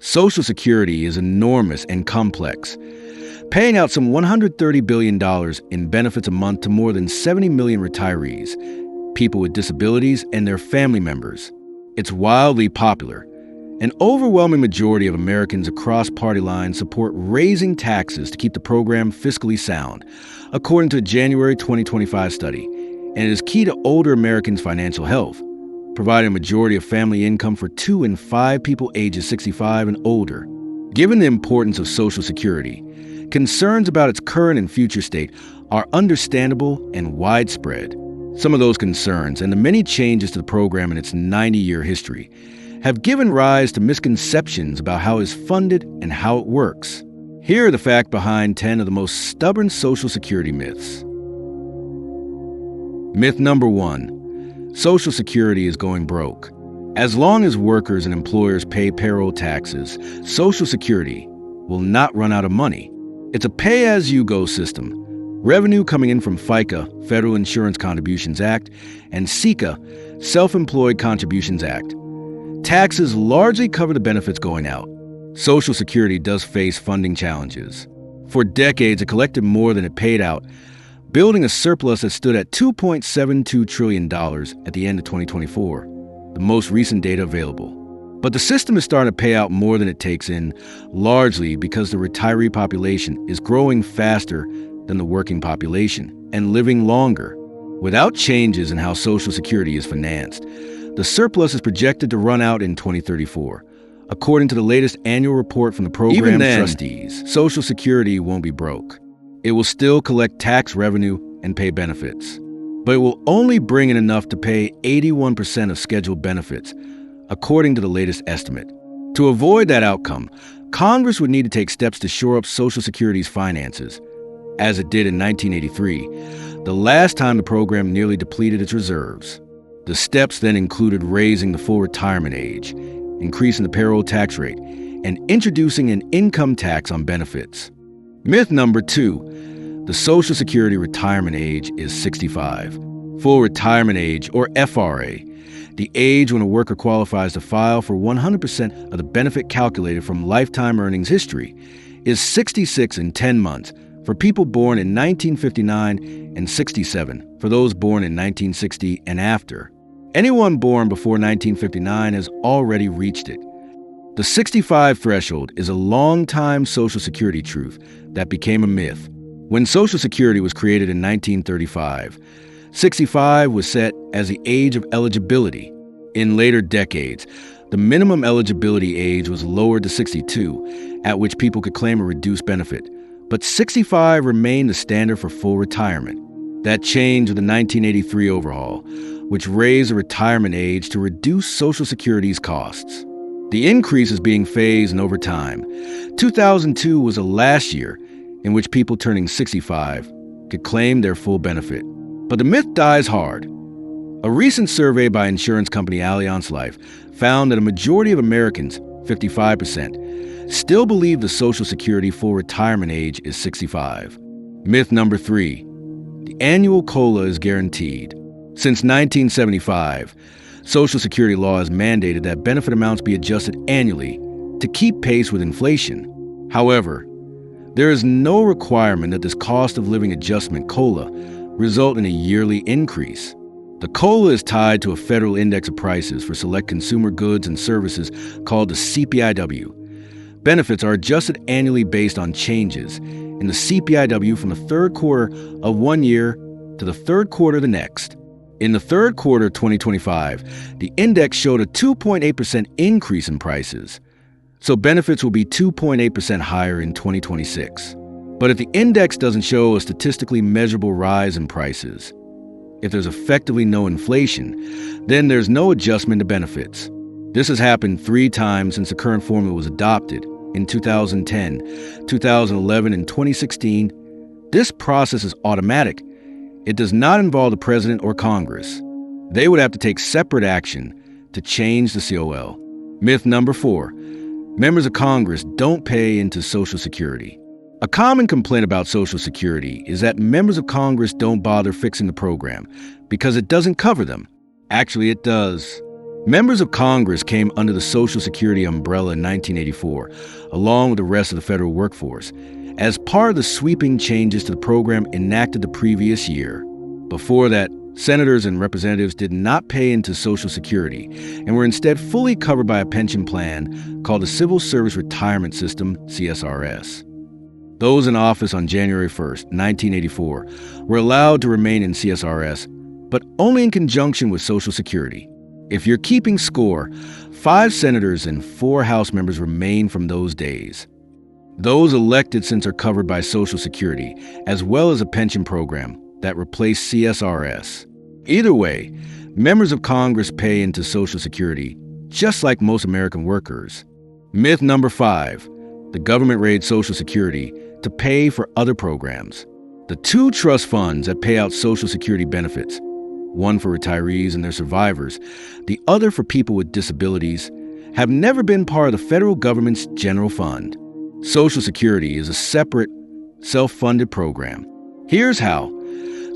Social Security is enormous and complex, paying out some $130 billion in benefits a month to more than 70 million retirees, people with disabilities, and their family members. It's wildly popular. An overwhelming majority of Americans across party lines support raising taxes to keep the program fiscally sound, according to a January 2025 study, and it is key to older Americans' financial health, providing a majority of family income for 2 in 5 people ages 65 and older. Given the importance of Social Security, concerns about its current and future state are understandable and widespread. Some of those concerns and the many changes to the program in its 90-year history have given rise to misconceptions about how it is funded and how it works. Here are the facts behind 10 of the most stubborn Social Security myths. Myth number 1. Social Security is going broke. As long as workers and employers pay payroll taxes, Social Security will not run out of money. It's a pay-as-you-go system. Revenue coming in from FICA, Federal Insurance Contributions Act, and SECA, Self-Employed Contributions Act. Taxes largely cover the benefits going out. Social Security does face funding challenges. For decades, it collected more than it paid out, building a surplus that stood at $2.72 trillion at the end of 2024, the most recent data available. But the system is starting to pay out more than it takes in, largely because the retiree population is growing faster than the working population and living longer. Without changes in how Social Security is financed, the surplus is projected to run out in 2034, according to the latest annual report from the program trustees. Social Security won't be broke. It will still collect tax revenue and pay benefits, but it will only bring in enough to pay 81% of scheduled benefits, according to the latest estimate. To avoid that outcome, Congress would need to take steps to shore up Social Security's finances, as it did in 1983, the last time the program nearly depleted its reserves. The steps then included raising the full retirement age, increasing the payroll tax rate, and introducing an income tax on benefits. Myth number 2, the Social Security retirement age is 65. Full retirement age, or FRA, the age when a worker qualifies to file for 100% of the benefit calculated from lifetime earnings history, is 66 in 10 months for people born in 1959 and 67 for those born in 1960 and after. Anyone born before 1959 has already reached it. The 65 threshold is a long-time Social Security truth that became a myth. When Social Security was created in 1935, 65 was set as the age of eligibility. In later decades, the minimum eligibility age was lowered to 62, at which people could claim a reduced benefit. But 65 remained the standard for full retirement. That changed with the 1983 overhaul, which raised the retirement age to reduce Social Security's costs. The increase is being phased in over time. 2002 was the last year in which people turning 65 could claim their full benefit. But the myth dies hard. A recent survey by insurance company Allianz Life found that a majority of Americans, 55%, still believe the Social Security full retirement age is 65. Myth number 3, the annual COLA is guaranteed. Since 1975, Social Security law has mandated that benefit amounts be adjusted annually to keep pace with inflation. However, there is no requirement that this cost of living adjustment, COLA, result in a yearly increase. The COLA is tied to a federal index of prices for select consumer goods and services called the CPIW. Benefits are adjusted annually based on changes in the CPIW from the third quarter of one year to the third quarter of the next. In the third quarter of 2025, the index showed a 2.8% increase in prices, so benefits will be 2.8% higher in 2026. But if the index doesn't show a statistically measurable rise in prices, if there's effectively no inflation, then there's no adjustment to benefits. This has happened 3 times since the current formula was adopted in 2010, 2011, and 2016. This process is automatic. It does not involve the president or Congress. They would have to take separate action to change the COL. Myth number 4, members of Congress don't pay into Social Security. A common complaint about Social Security is that members of Congress don't bother fixing the program because it doesn't cover them. Actually, it does. Members of Congress came under the Social Security umbrella in 1984, along with the rest of the federal workforce, as part of the sweeping changes to the program enacted the previous year. Before that, senators and representatives did not pay into Social Security and were instead fully covered by a pension plan called the Civil Service Retirement System, CSRS. Those in office on January 1st, 1984, were allowed to remain in CSRS, but only in conjunction with Social Security. If you're keeping score, 5 senators and 4 House members remain from those days. Those elected since are covered by Social Security, as well as a pension program that replaced CSRS. Either way, members of Congress pay into Social Security, just like most American workers. Myth number 5, the government raided Social Security to pay for other programs. The 2 trust funds that pay out Social Security benefits, one for retirees and their survivors, the other for people with disabilities, have never been part of the federal government's general fund. Social Security is a separate, self-funded program. Here's how.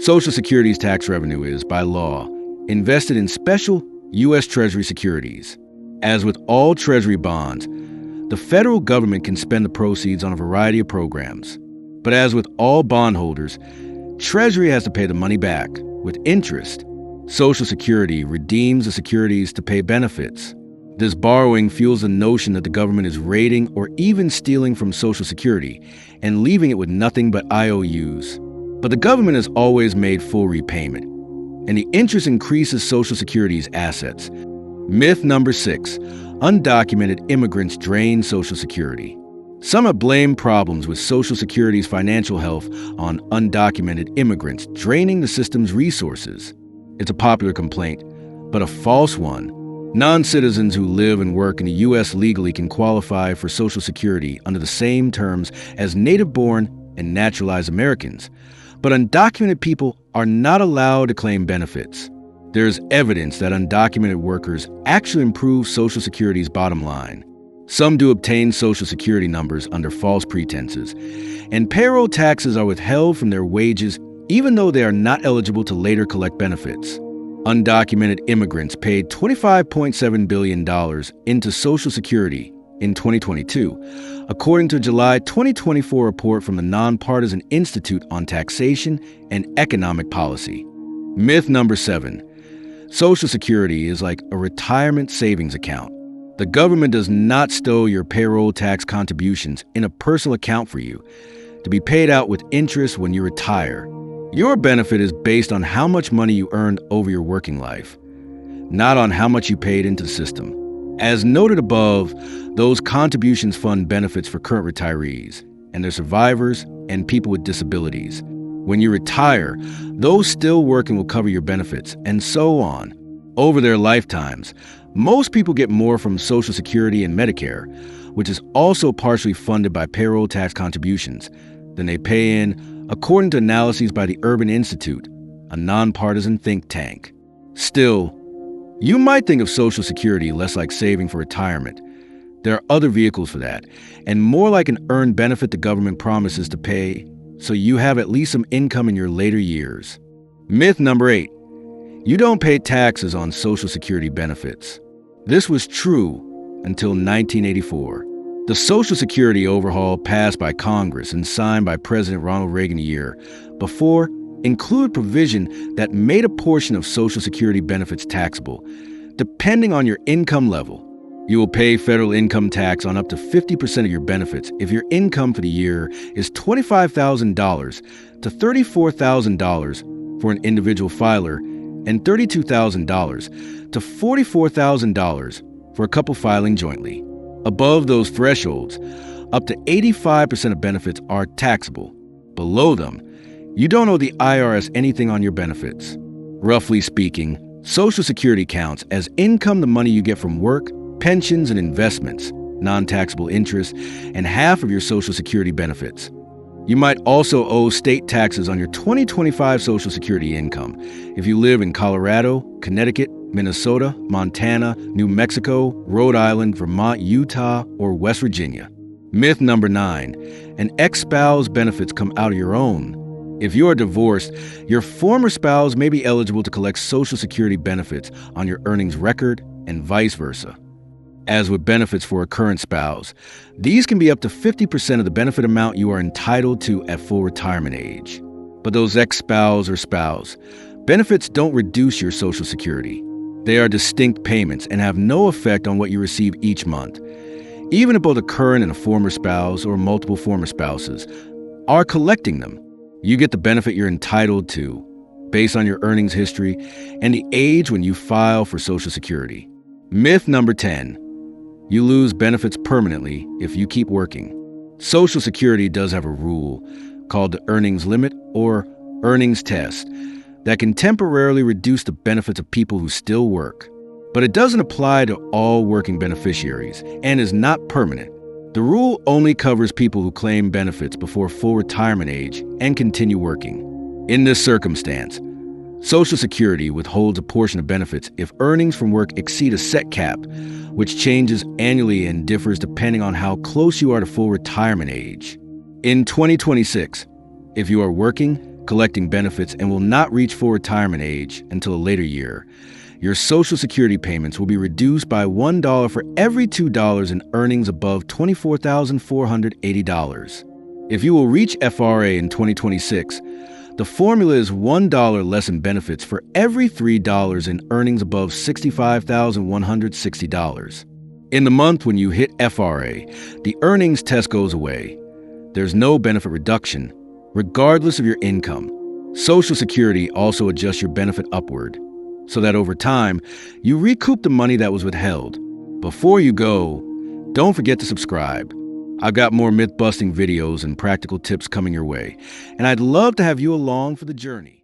Social Security's tax revenue is, by law, invested in special U.S. Treasury securities. As with all Treasury bonds, the federal government can spend the proceeds on a variety of programs. But as with all bondholders, Treasury has to pay the money back with interest. Social Security redeems the securities to pay benefits. This borrowing fuels the notion that the government is raiding or even stealing from Social Security and leaving it with nothing but IOUs. But the government has always made full repayment, and the interest increases Social Security's assets. Myth number 6, undocumented immigrants drain Social Security. Some have blamed problems with Social Security's financial health on undocumented immigrants draining the system's resources. It's a popular complaint, but a false one. Non-citizens who live and work in the U.S. legally can qualify for Social Security under the same terms as native-born and naturalized Americans, but undocumented people are not allowed to claim benefits. There is evidence that undocumented workers actually improve Social Security's bottom line. Some do obtain Social Security numbers under false pretenses, and payroll taxes are withheld from their wages even though they are not eligible to later collect benefits. Undocumented immigrants paid $25.7 billion into Social Security in 2022, according to a July 2024 report from the Nonpartisan Institute on Taxation and Economic Policy. Myth number 7. Social Security is like a retirement savings account. The government does not stow your payroll tax contributions in a personal account for you to be paid out with interest when you retire. Your benefit is based on how much money you earned over your working life, not on how much you paid into the system. As noted above, those contributions fund benefits for current retirees and their survivors and people with disabilities. When you retire, those still working will cover your benefits, and so on. Over their lifetimes, most people get more from Social Security and Medicare, which is also partially funded by payroll tax contributions, than they pay in, according to analyses by the Urban Institute, a nonpartisan think tank. Still, you might think of Social Security less like saving for retirement. There are other vehicles for that, and more like an earned benefit the government promises to pay so you have at least some income in your later years. Myth number 8. You don't pay taxes on Social Security benefits. This was true until 1984. The Social Security overhaul passed by Congress and signed by President Ronald Reagan a year before included provision that made a portion of Social Security benefits taxable, depending on your income level. You will pay federal income tax on up to 50% of your benefits if your income for the year is $25,000 to $34,000 for an individual filer and $32,000 to $44,000 for a couple filing jointly. Above those thresholds, up to 85% of benefits are taxable. Below them, you don't owe the IRS anything on your benefits. Roughly speaking, Social Security counts as income the money you get from work, pensions and investments, non-taxable interest, and half of your Social Security benefits. You might also owe state taxes on your 2025 Social Security income if you live in Colorado, Connecticut, Minnesota, Montana, New Mexico, Rhode Island, Vermont, Utah, or West Virginia. Myth number 9. An ex-spouse benefits come out of your own. If you are divorced, your former spouse may be eligible to collect Social Security benefits on your earnings record and vice versa. As with benefits for a current spouse, these can be up to 50% of the benefit amount you are entitled to at full retirement age. But those ex-spouse or spouse, benefits don't reduce your Social Security. They are distinct payments and have no effect on what you receive each month. Even if both a current and a former spouse or multiple former spouses are collecting them, you get the benefit you're entitled to based on your earnings history and the age when you file for Social Security. Myth number 10. You lose benefits permanently if you keep working. Social Security does have a rule called the earnings limit or earnings test that can temporarily reduce the benefits of people who still work. But it doesn't apply to all working beneficiaries and is not permanent. The rule only covers people who claim benefits before full retirement age and continue working. In this circumstance, Social Security withholds a portion of benefits if earnings from work exceed a set cap, which changes annually and differs depending on how close you are to full retirement age. In 2026, if you are working, collecting benefits, and will not reach full retirement age until a later year, your Social Security payments will be reduced by $1 for every $2 in earnings above $24,480. If you will reach FRA in 2026, the formula is $1 less in benefits for every $3 in earnings above $65,160. In the month when you hit FRA, the earnings test goes away. There's no benefit reduction, regardless of your income. Social Security also adjusts your benefit upward, so that over time, you recoup the money that was withheld. Before you go, don't forget to subscribe. I've got more myth-busting videos and practical tips coming your way, and I'd love to have you along for the journey.